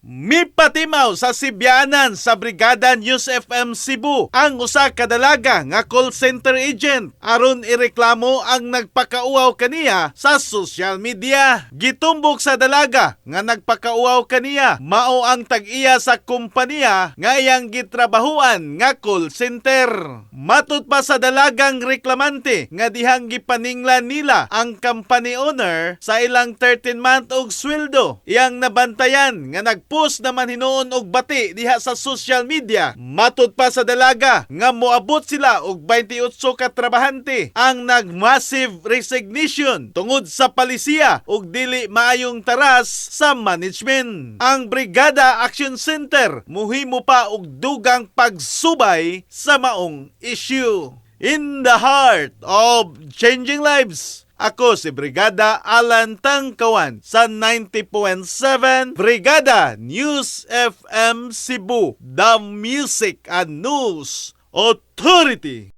Mipatimaw sa Sibianan sa Brigada News FM Cebu ang usa ka dalaga nga call center agent aron ireklamo ang nagpakauaw kaniya sa social media. Gitumbok sa dalaga nga nagpakauaw kaniya mao ang tag-iya sa kumpanya nga iyang gitrabahuan nga call center. Matud pa sa dalagang reklamante nga dihang gipaninglan nila ang company owner sa ilang 13-month og sweldo. Iyang nabantayan nga nagpost naman hinuon og bati diha sa social media. Matud pa sa dalaga nga moabot sila og 28 ka trabahante ang nag-massive resignation tungod sa palisiya og dili maayong taras sa management. Ang Brigada Action Center muhimo pa og dugang pagsubay sa maong issue. In the heart of changing lives, ako si Brigada Alan Tangkawan sa 90.7 Brigada News FM Cebu, the Music and News Authority.